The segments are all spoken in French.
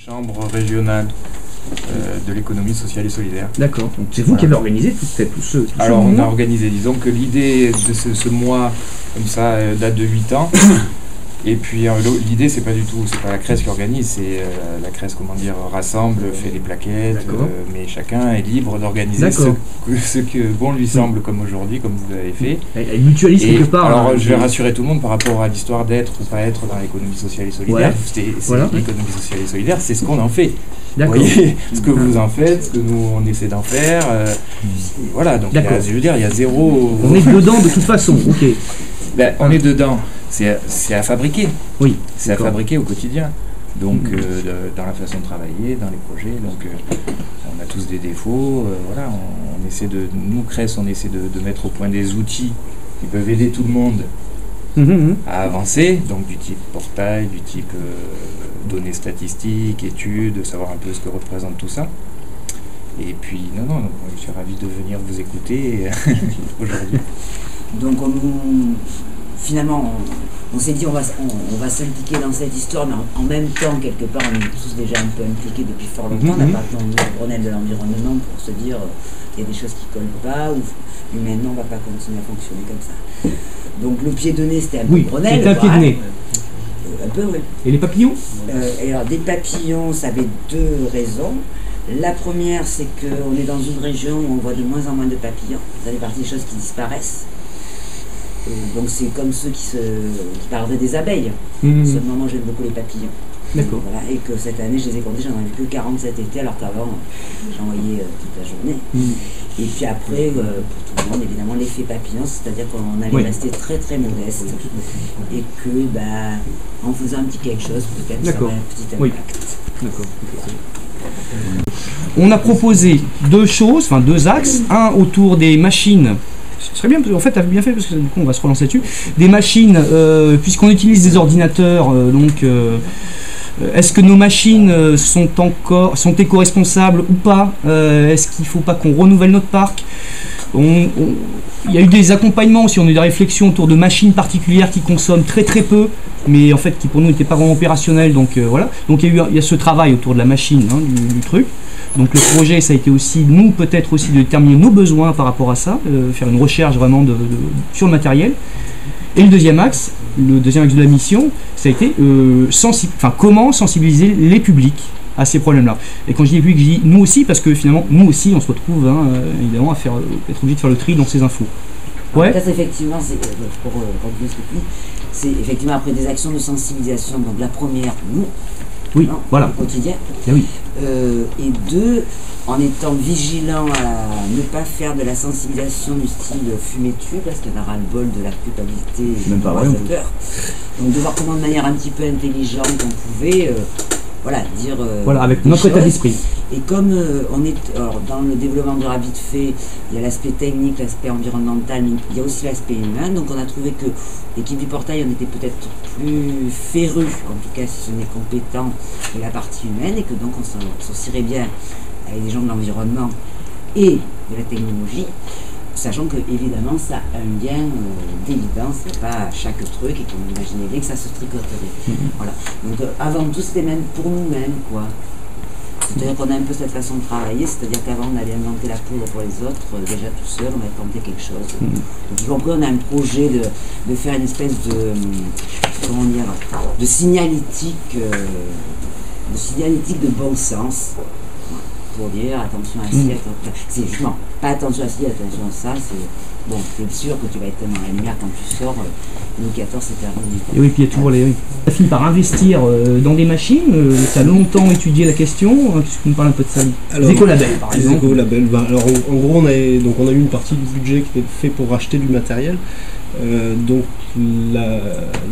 chambre régionale de l'économie sociale et solidaire. D'accord, donc c'est vous qui avez organisé tout ce Alors on a mouvement. organisé, disons que l'idée de ce mois comme ça date de 8 ans. Et puis l'idée c'est pas la CRES qui organise, c'est la CRES rassemble, fait des plaquettes, mais chacun est libre d'organiser ce que bon lui semble, comme aujourd'hui, comme vous l'avez fait. Elle mutualise quelque part. Alors je vais rassurer tout le monde par rapport à l'histoire d'être ou pas être dans l'économie sociale et solidaire. L'économie sociale et solidaire, c'est ce qu'on en fait. Vous voyez ce que vous en faites, ce que nous on essaie d'en faire. Voilà, donc je veux dire, il y a zéro. On est dedans de toute façon, ok. Ben, on est dedans, c'est à fabriquer. Oui. C'est à fabriquer au quotidien. Donc, dans la façon de travailler, dans les projets. Donc, on a tous des défauts. Voilà, on essaie nous, CRES, on essaie de mettre au point des outils qui peuvent aider tout le monde à avancer. Donc, du type portail, du type données statistiques, études, savoir un peu ce que représente tout ça. Et puis, donc, je suis ravi de venir vous écouter aujourd'hui. Donc finalement, on s'est dit on va s'impliquer dans cette histoire, mais en même temps, quelque part, on est tous déjà un peu impliqués depuis fort longtemps. On n'a pas attendu le Grenelle de l'environnement pour se dire il y a des choses qui ne collent pas, ou maintenant on ne va pas continuer à fonctionner comme ça. Donc le pied de nez, c'était un peu le Grenelle. C'était un pied de nez. Un peu, oui. Et les papillons alors des papillons, ça avait deux raisons. La première, c'est qu'on est dans une région où on voit de moins en moins de papillons. Ça fait partie des choses qui disparaissent. Donc c'est comme ceux qui parleraient des abeilles. Seulement moi j'aime beaucoup les papillons. D'accord. Voilà, et que cette année je les ai comptés, j'en avais que 40 cet été, alors qu'avant j'en voyais toute la journée. Et puis après, pour tout le monde, évidemment, l'effet papillon, c'est-à-dire qu'on allait rester très très modeste. Et que en faisant un petit quelque chose, peut-être ça aurait un petit impact. D'accord. On a proposé deux axes, un autour des machines. Ce serait bien, en fait, tu as bien fait parce que du coup on va se relancer dessus. Des machines, puisqu'on utilise des ordinateurs, est-ce que nos machines sont éco-responsables ou pas? Est-ce qu'il ne faut pas qu'on renouvelle notre parc? Il y a eu des accompagnements aussi, on a eu des réflexions autour de machines particulières qui consomment très très peu, mais en fait qui pour nous n'étaient pas vraiment opérationnelles. Donc voilà. Donc il y a ce travail autour de la machine, du truc. Donc le projet, ça a été aussi, nous peut-être aussi, de déterminer nos besoins par rapport à ça, faire une recherche vraiment sur le matériel. Et le deuxième axe de la mission, ça a été comment sensibiliser les publics à ces problèmes-là. Et quand je dis les publics, je dis nous aussi, parce que finalement, nous aussi, on se retrouve évidemment à être obligé de faire le tri dans ces infos. Ouais. Ça, effectivement, pour continuer ce que tu dis, c'est effectivement après des actions de sensibilisation. Donc la première, nous, au quotidien. Et deux, en étant vigilant à ne pas faire de la sensibilisation du style fumer-tu, parce qu'il y en aura le bol de la culpabilité et de la peur. Donc de voir comment de manière un petit peu intelligente on pouvait dire avec notre état d'esprit. Et comme on est dans le développement durable vite fait, il y a l'aspect technique, l'aspect environnemental, mais il y a aussi l'aspect humain. Donc on a trouvé que l'équipe du portail, on était peut-être plus féru, en tout cas si ce n'est compétent, de la partie humaine, et que donc on s'associerait bien avec des gens de l'environnement et de la technologie, sachant que évidemment ça a un lien d'évidence, c'est pas à chaque truc, et qu'on imaginait bien que ça se tricoterait. Voilà. Donc avant tout, c'était même pour nous-mêmes, quoi. C'est-à-dire qu'on a un peu cette façon de travailler, c'est-à-dire qu'avant on allait inventer la poudre pour les autres, déjà tout seul, on va tenter quelque chose. Donc y compris on a un projet de faire une espèce de signalétique, de bon sens, pour dire attention à ci, c'est justement pas attention à ci, attention à ça, c'est bon, c'est sûr que tu vas être dans la lumière quand tu sors, Louis XIV c'est terminé. Et oui, puis il y a toujours tu as fini par investir dans des machines, tu as longtemps étudié la question, puisque tu nous parles un peu de ça. Les écolabels par exemple. Les écolabels, alors en gros on a eu une partie du budget qui était fait pour acheter du matériel, donc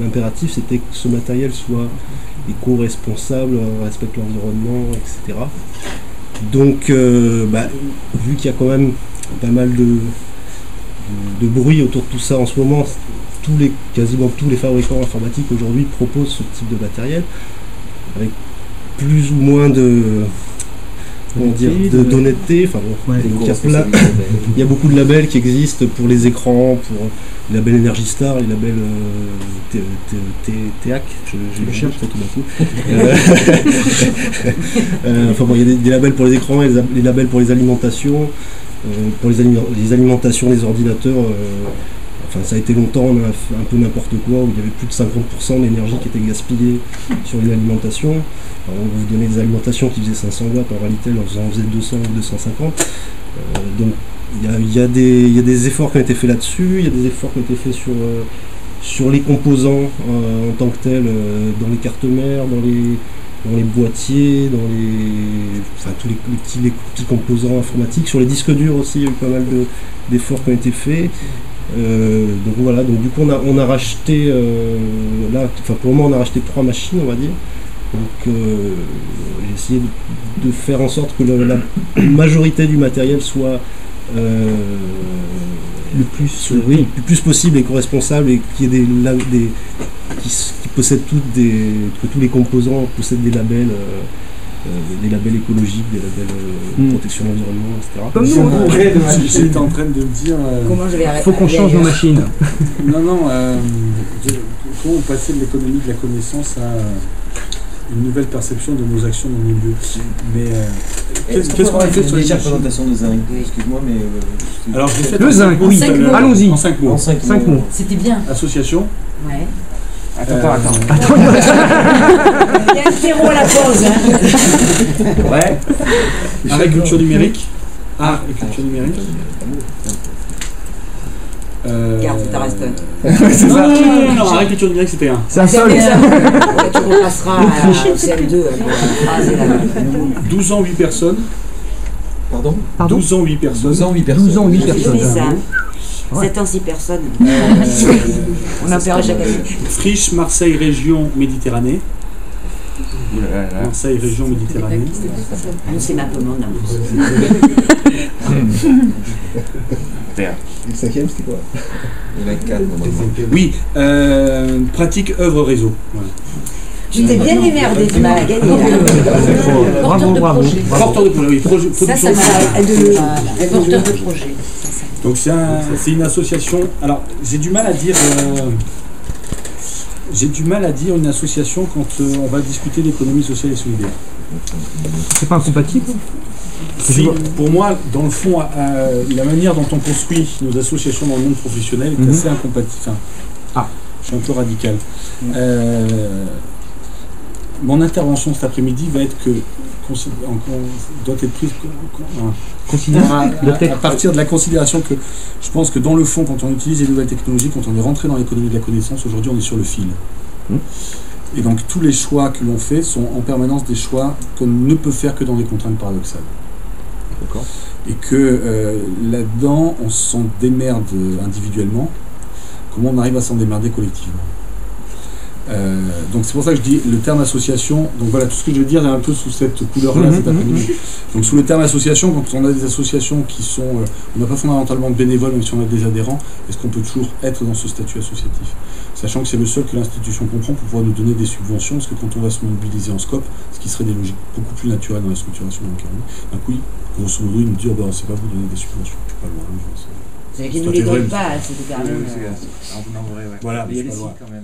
l'impératif c'était que ce matériel soit éco-responsable, respecte l'environnement, etc. Donc, vu qu'il y a quand même pas mal de bruit autour de tout ça en ce moment, quasiment tous les fabricants informatiques aujourd'hui proposent ce type de matériel, avec plus ou moins de comment dire, d'honnêteté. Enfin, bon, Ouais. donc, il y a beaucoup de labels qui existent pour les écrans, pour les labels Energy Star, les labels TEAC, je le cherche tout d'un coup. Enfin bon, il y a des labels pour les écrans, et les labels pour les alimentations, pour les alimentations des ordinateurs. Enfin, ça a été longtemps un peu n'importe quoi, où il y avait plus de 50% d'énergie qui était gaspillée sur une alimentation. Alors, on vous donnait des alimentations qui faisaient 500 watts, en réalité elles en faisaient 200 ou 250. Donc il y a des efforts qui ont été faits là-dessus, il y a des efforts qui ont été faits sur les composants en tant que tels, dans les cartes mères, dans les boîtiers, enfin, tous les petits composants informatiques. Sur les disques durs aussi, il y a eu pas mal d'efforts qui ont été faits. Donc voilà, donc du coup on a racheté pour le moment on a racheté 3 machines, on va dire. Donc j'ai essayé de faire en sorte que la majorité du matériel soit le plus possible éco-responsable, et qu'il y ait qui possèdent que tous les composants possèdent des labels écologiques, des labels protection de l'environnement, etc. Comme nous, J'étais en train de me dire. Comment je vais arrêter? faut qu'on change nos machines. Non, comment passer de l'économie de la connaissance à une nouvelle perception de nos actions dans le milieu. Mais qu'est-ce qu'on a fait sur les légère présentation de zinc? Excuse-moi, mais. Alors, je l'ai fait Le zinc, oui, allons-y. En 5 mots. En 5 5 mots. C'était bien. Association. Ouais. Attends. Il y a un terreau à la pause. Hein. Ouais. Agriculture numérique. Art et culture numérique. Garde ta reste. Non, agriculture numérique c'était un. C'est un seul. Tu repasseras au CM2 avec la phrase et la. 12 ans, 8 personnes. Pardon? 12 ans, 8 personnes. 12 ans, 8 personnes. 12 ans, 8 J'ai personnes. fait ça. Ouais. 7 ans, 6 personnes. On en paiera chaque année. Friche, Marseille, région Méditerranée. Ouh là là. Marseille, région Méditerranée. Nous, c'est ma commande en plus. Terre. Et le 5e, c'était quoi? Il y en a 4 normalement. Oui, pratique, œuvre, réseau. Voilà. Tu t'es bien démerdé, tu m'as gagné là. Bravo. Porteur de projet, oui, Ça production. m'a porteur de projet. Donc c'est une association. Alors j'ai du mal à dire. Une association quand on va discuter d'économie sociale et solidaire. C'est pas incompatible? Si, pour moi, dans le fond, la manière dont on construit nos associations dans le monde professionnel est assez incompatible. Enfin, je suis un peu radical. Mon intervention cet après-midi va être doit être prise à partir de la considération que je pense que dans le fond, quand on utilise les nouvelles technologies, quand on est rentré dans l'économie de la connaissance, aujourd'hui on est sur le fil. Et donc tous les choix que l'on fait sont en permanence des choix qu'on ne peut faire que dans des contraintes paradoxales. D'accord. Et que là-dedans, on s'en démerde individuellement. Comment on arrive à s'en démerder collectivement? Donc c'est pour ça que je dis le terme association. Donc voilà, tout ce que je veux dire est un peu sous cette couleur-là cet après-midi. Donc sous le terme association, quand on a des associations qui sont, on n'a pas fondamentalement de bénévoles, même si on a des adhérents, est-ce qu'on peut toujours être dans ce statut associatif? Sachant que c'est le seul que l'institution comprend pour pouvoir nous donner des subventions, parce que quand on va se mobiliser en scope, ce qui serait des logiques beaucoup plus naturelles dans la structuration dans laquelle on est, d'un coup, grosso modo, il nous dit, on ne sait pas vous donner des subventions, je suis pas loin. C'est qu'ils ne nous les donnent pas, c'est Oui, c'est en vrai, ouais. Voilà, Mais il y a je les suis pas sites loin. quand même.